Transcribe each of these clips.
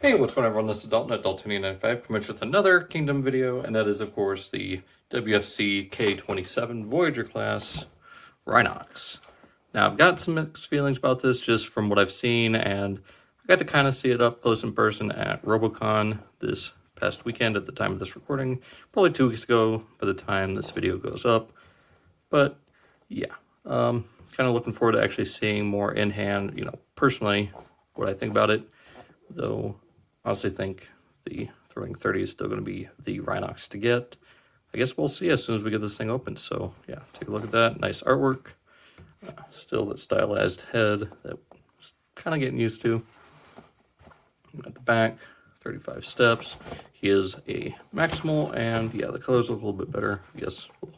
Hey, what's going on everyone? This is Dalton at Daltonian95 coming with another Kingdom video, and that is of course the WFC-K27 Voyager class Rhinox. Now I've got some mixed feelings about this just from what I've seen, and I got to kind of see it up close in person at Robocon this past weekend at the time of this recording, probably 2 weeks ago by the time this video goes up. But yeah, kind of looking forward to actually seeing more in hand, personally, what I think about it, though. Honestly think the Thrilling 30 is still going to be the Rhinox to get. I guess we'll see as soon as we get this thing open. So yeah, take a look at that. Nice artwork. Still that stylized head that was kind of getting used to. At the back, 35 steps. He is a maximal, and yeah, the colors look a little bit better. I guess we'll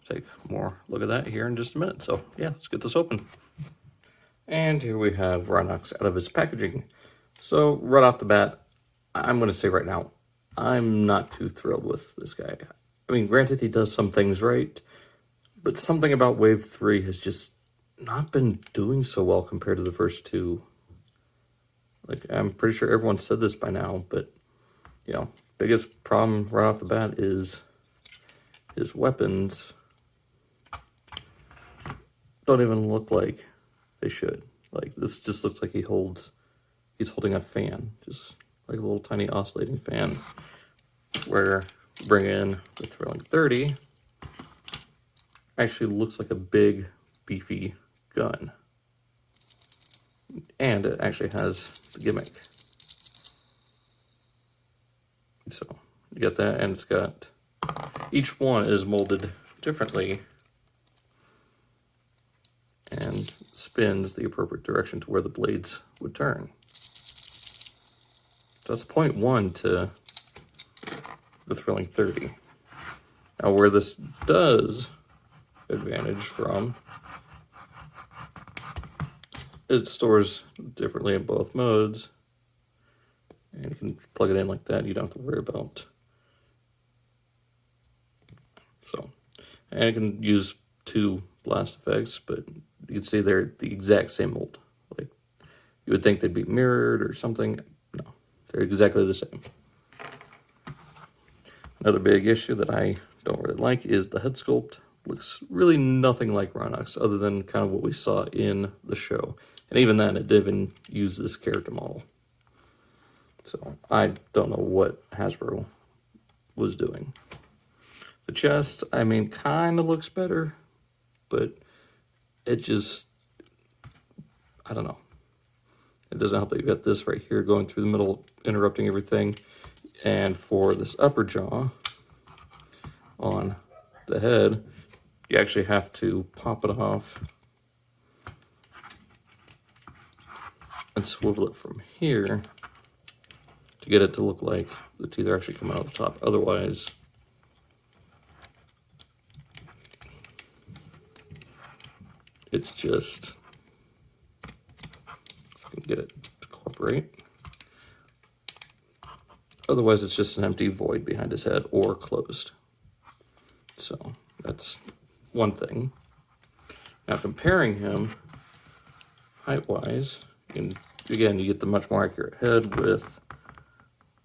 take more look at that here in just a minute. So yeah, let's get this open. And here we have Rhinox out of his packaging. So right off the bat, I'm going to say right now, I'm not too thrilled with this guy. I mean, granted, he does some things right, but something about Wave 3 has just not been doing so well compared to the first two. Like, I'm pretty sure everyone said this by now, but, biggest problem right off the bat is his weapons don't even look like they should. Like, this just looks like he's holding a fan, just like a little tiny oscillating fan. Where bring in the Thrilling 30, actually looks like a big, beefy gun. And it actually has the gimmick. So you get that, and it's got, each one is molded differently and spins the appropriate direction to where the blades would turn. So that's 0.1 to the Thrilling 30. Now where this does advantage from, it stores differently in both modes. And you can plug it in like that, you don't have to worry about. So, and you can use 2 blast effects, but you can see they're the exact same mold. Like, you would think they'd be mirrored or something. No, they're exactly the same. Another big issue that I don't really like is the head sculpt. Looks really nothing like Rhinox other than kind of what we saw in the show. And even then, it didn't use this character model. So I don't know what Hasbro was doing. The chest, I mean, kind of looks better, but it just, I don't know. It doesn't help that you've got this right here going through the middle, interrupting everything. And for this upper jaw on the head, you actually have to pop it off and swivel it from here to get it to look like the teeth are actually coming out the top. Otherwise, it's just, if I can get it to cooperate. Otherwise, it's just an empty void behind his head or closed. So that's one thing. Now comparing him height-wise, again, you get the much more accurate head with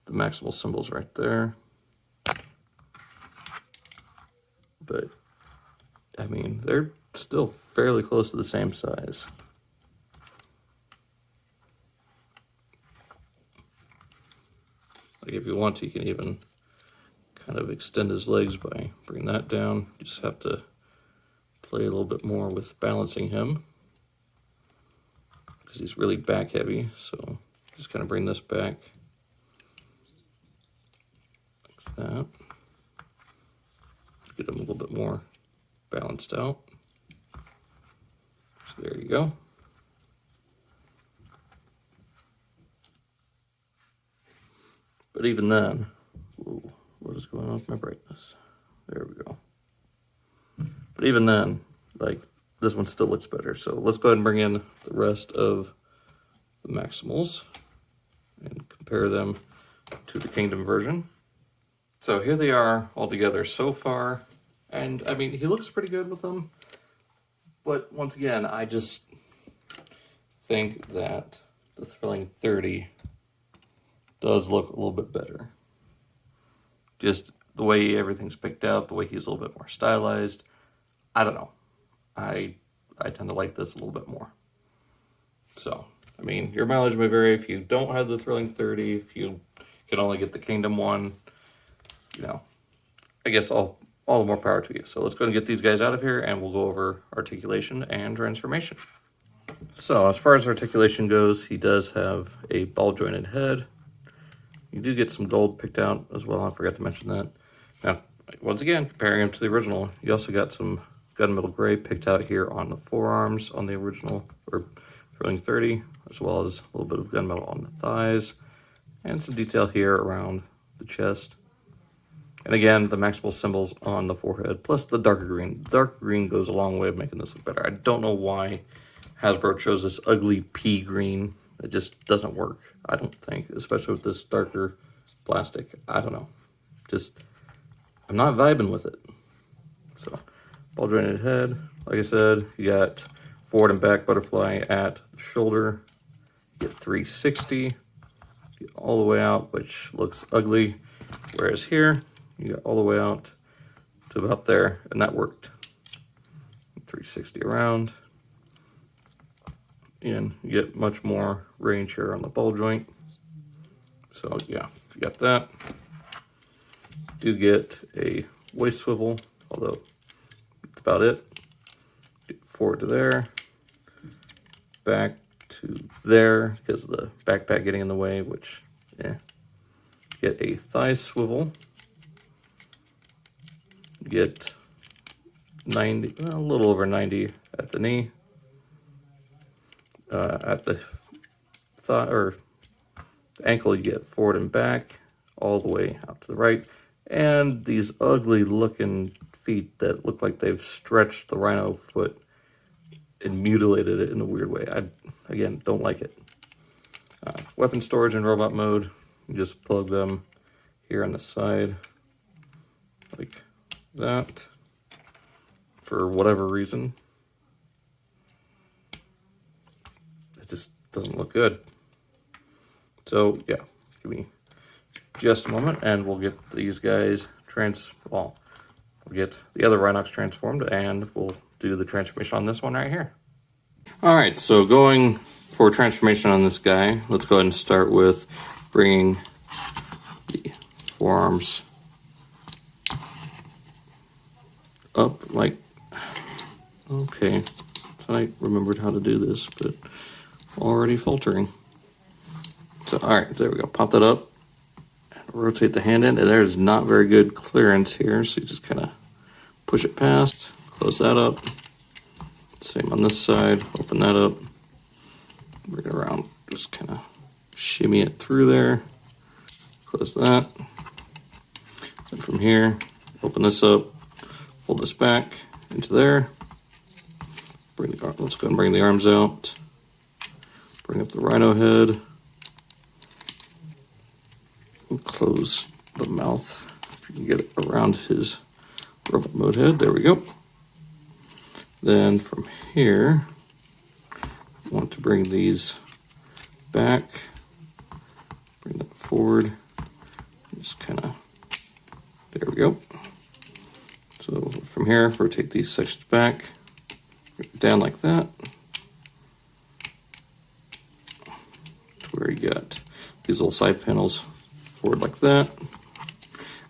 the maximal symbols right there. But, I mean, they're still fairly close to the same size. Like, if you want to, you can even kind of extend his legs by bringing that down. You just have to play a little bit more with balancing him because he's really back heavy. So just kind of bring this back like that. Get him a little bit more balanced out. So there you go. But even then, ooh, what is going on with my brightness? There we go. But even then, like, this one still looks better. So let's go ahead and bring in the rest of the Maximals and compare them to the Kingdom version. So here they are all together so far. And I mean, he looks pretty good with them. But once again, I just think that the Thrilling 30 does look a little bit better. Just the way everything's picked out, the way he's a little bit more stylized. I don't know. I tend to like this a little bit more. So, I mean, your mileage may vary. If you don't have the Thrilling 30, if you can only get the Kingdom one, you know, I guess all the more power to you. So let's go and get these guys out of here, and we'll go over Articulation and Transformation. So as far as Articulation goes, he does have a ball jointed head. You do get some gold picked out as well. I forgot to mention that. Now, once again, comparing him to the original, you also got some gunmetal gray picked out here on the forearms on the original, or Thrilling 30, as well as a little bit of gunmetal on the thighs, and some detail here around the chest. And again, the maximal symbols on the forehead, plus the darker green. The darker green goes a long way of making this look better. I don't know why Hasbro chose this ugly pea green. It just doesn't work, I don't think, especially with this darker plastic. I don't know. Just, I'm not vibing with it. So, ball jointed head. Like I said, you got forward and back butterfly at the shoulder. You get 360. Get all the way out, which looks ugly. Whereas here, you got all the way out to about there, and that worked. 360 around. And you get much more range here on the ball joint. So yeah, you got that. Do get a waist swivel, although that's about it. Get forward to there, back to there because of the backpack getting in the way, which, yeah. Get a thigh swivel. Get 90, well, a little over 90 at the knee. At the thigh or the ankle, you get forward and back, all the way out to the right. And these ugly looking feet that look like they've stretched the rhino foot and mutilated it in a weird way. I, again, don't like it. Weapon storage in robot mode. You just plug them here on the side, like that, for whatever reason. It just doesn't look good. So yeah, give me just a moment and we'll get these guys we'll get the other Rhinox transformed and we'll do the transformation on this one right here. All right, so going for transformation on this guy, let's go ahead and start with bringing the forearms up like, okay, so I remembered how to do this, but already faltering. So, all right, there we go. Pop that up, rotate the hand in, and there's not very good clearance here, so you just kind of push it past, close that up. Same on this side, open that up, bring it around, just kind of shimmy it through there, close that. And from here, open this up, fold this back into there. Let's go and bring the arms out. Bring up the rhino head. We'll close the mouth if you can get it around his robot mode head. There we go. Then from here, I want to bring these back. Bring that forward. Just kind of, there we go. So from here, rotate these sections back, down like that. To where you got these little side panels forward like that.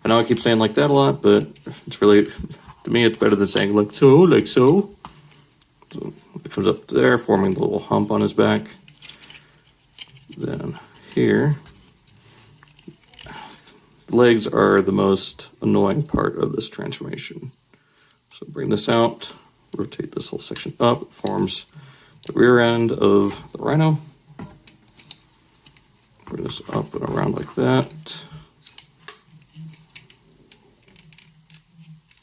I know I keep saying like that a lot, but it's really, to me, it's better than saying like so, like so. So it comes up there, forming the little hump on his back. Then here, the legs are the most annoying part of this transformation. So bring this out, rotate this whole section up, it forms the rear end of the rhino. Bring this up and around like that.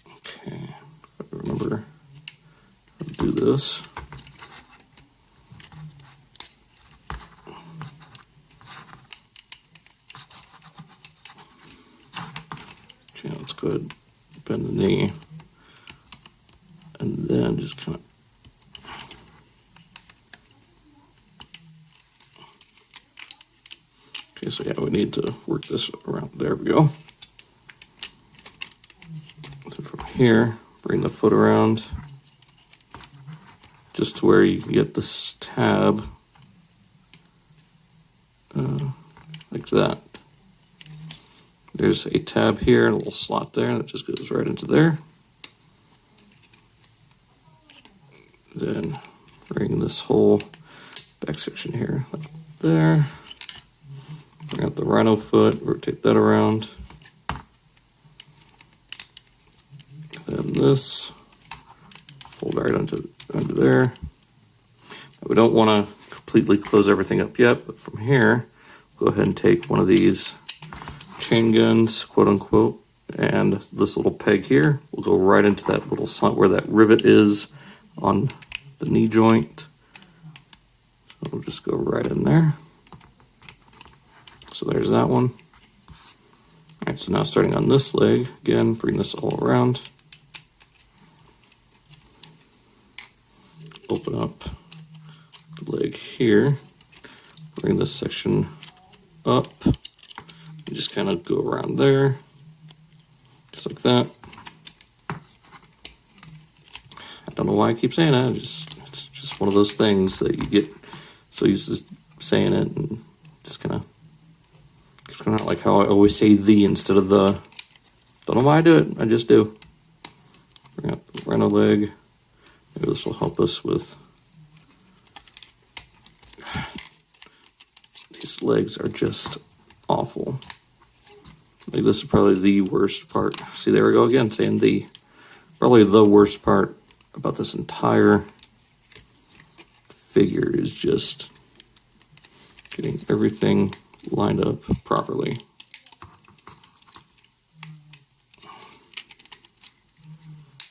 Okay, if I remember how to do this. Okay, let's go ahead and bend the knee. And then just kind of Okay, so yeah, we need to work this around. There we go. So from here, bring the foot around just to where you can get this tab, like that. There's a tab here, a little slot there that just goes right into there. Then bring this whole back section here, like there. Bring out the rhino foot, rotate that around. Then this, fold right onto there. Now we don't want to completely close everything up yet, but from here, go ahead and take one of these chain guns, quote unquote, and this little peg here will go right into that little slot where that rivet is on the knee joint. So we'll just go right in there. So there's that one. All right, so now starting on this leg, again, bring this all around. Open up the leg here. Bring this section up. You just kind of go around there, just like that. I don't know why I keep saying that. It's just one of those things that you get so used to saying it, and just kind of like how I always say the instead of the. Don't know why I do it. I just do. Bring up the rhino leg. Maybe this will help us with. These legs are just awful. Like, this is probably the worst part. See, there we go again, saying the. Probably the worst part about this entire figure is just getting everything lined up properly.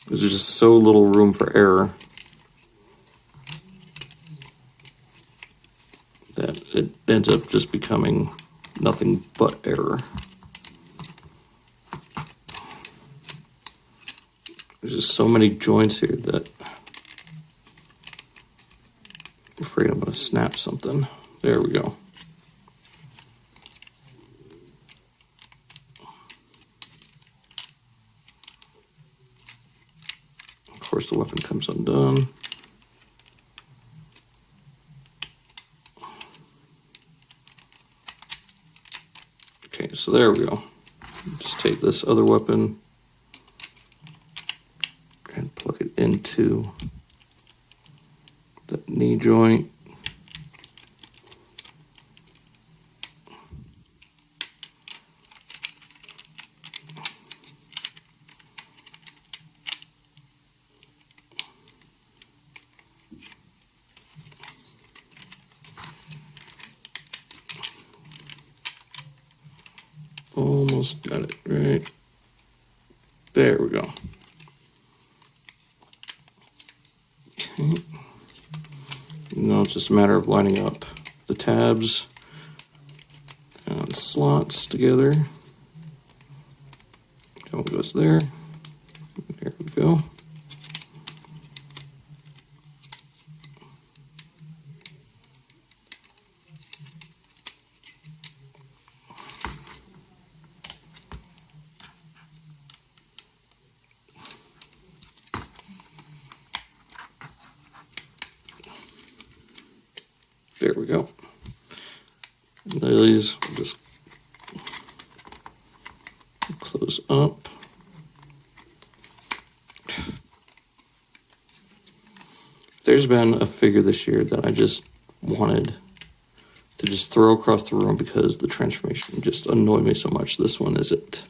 There's just so little room for error that it ends up just becoming nothing but error. There's just so many joints here that I'm afraid I'm going to snap something. There we go. Of course, the weapon comes undone. Okay, so there we go. Just take this other weapon and plug it into the knee joint. Almost got it right. There we go. Okay. Now it's just a matter of lining up the tabs and slots together. That one goes there. There we go. There we go. And these will just close up. There's been a figure this year that I just wanted to just throw across the room because the transformation just annoyed me so much. This one is it.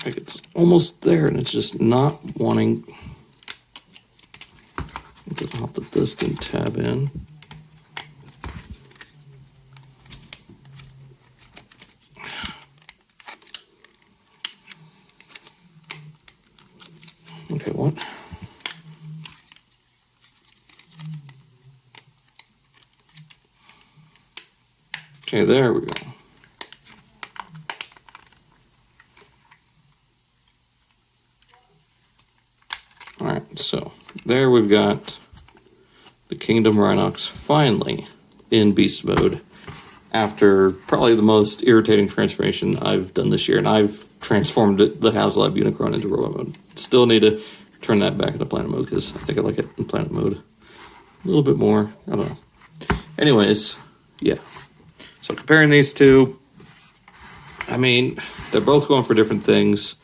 Like, it's almost there and it's just not wanting. I'll have to put this thing tab in. Okay, what? Okay, there we go. So there we've got the Kingdom Rhinox finally in beast mode after probably the most irritating transformation I've done this year. And I've transformed the HasLab Unicron into robot mode. Still need to turn that back into planet mode because I think I like it in planet mode a little bit more. I don't know. Anyways, yeah. So comparing these two, I mean, they're both going for different things.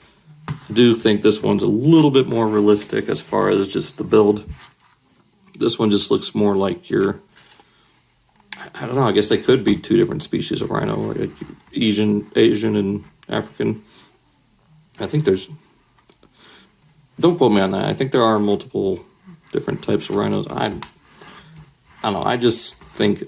I do think this one's a little bit more realistic as far as just the build. This one just looks more like your, I don't know, I guess they could be two different species of rhino, like Asian and African. I think there's, don't quote me on that. I think there are multiple different types of rhinos. I don't know. I just think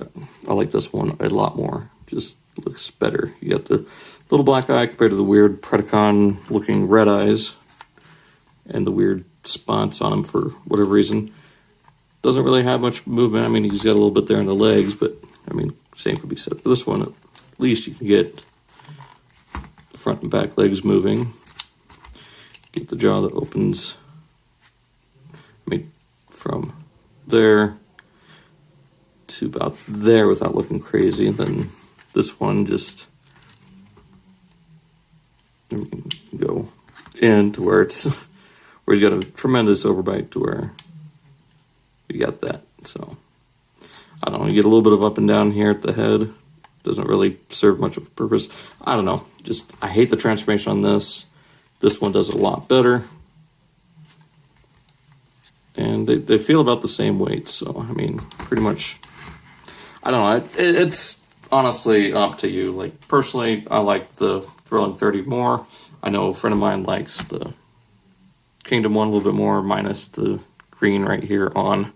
I like this one a lot more. Just looks better. You got the little black eye compared to the weird Predacon looking red eyes and the weird spots on him for whatever reason. Doesn't really have much movement. I mean, he's got a little bit there in the legs, but I mean, same could be said for this one. At least you can get the front and back legs moving. Get the jaw that opens, I mean, from there to about there without looking crazy. And then this one just go in to where it's where he's got a tremendous overbite to where you got that. So I don't know, you get a little bit of up and down here at the head. Doesn't really serve much of a purpose. I don't know. Just I hate the transformation on this. This one does it a lot better. And they feel about the same weight. So I mean, pretty much, I don't know. It's honestly up to you. Like personally, I like the Thrilling 30 more. I know a friend of mine likes the Kingdom one a little bit more, minus the green right here on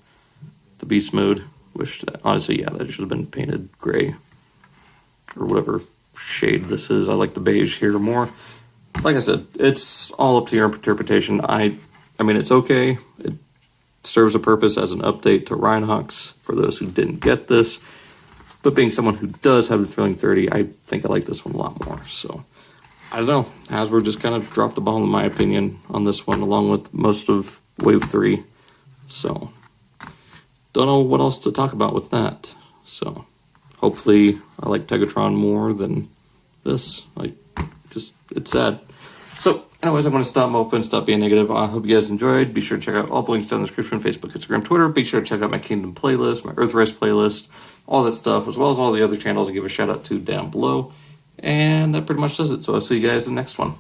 the beast mode. Which honestly, yeah, that should have been painted gray or whatever shade this is. I like the beige here more. Like I said, it's all up to your interpretation. I mean, it's okay. It serves a purpose as an update to Rhinox for those who didn't get this. But being someone who does have the Thrilling 30, I think I like this one a lot more. So, I don't know. Hasbro just kind of dropped the ball, in my opinion, on this one, along with most of Wave 3. So, don't know what else to talk about with that. So, hopefully, I like Tegatron more than this. It's sad. So, anyways, I'm going to stop moping, stop being negative. I hope you guys enjoyed. Be sure to check out all the links down in the description, Facebook, Instagram, Twitter. Be sure to check out my Kingdom playlist, my Earthrise playlist, all that stuff, as well as all the other channels I give a shout out to down below. And that pretty much does it. So I'll see you guys in the next one.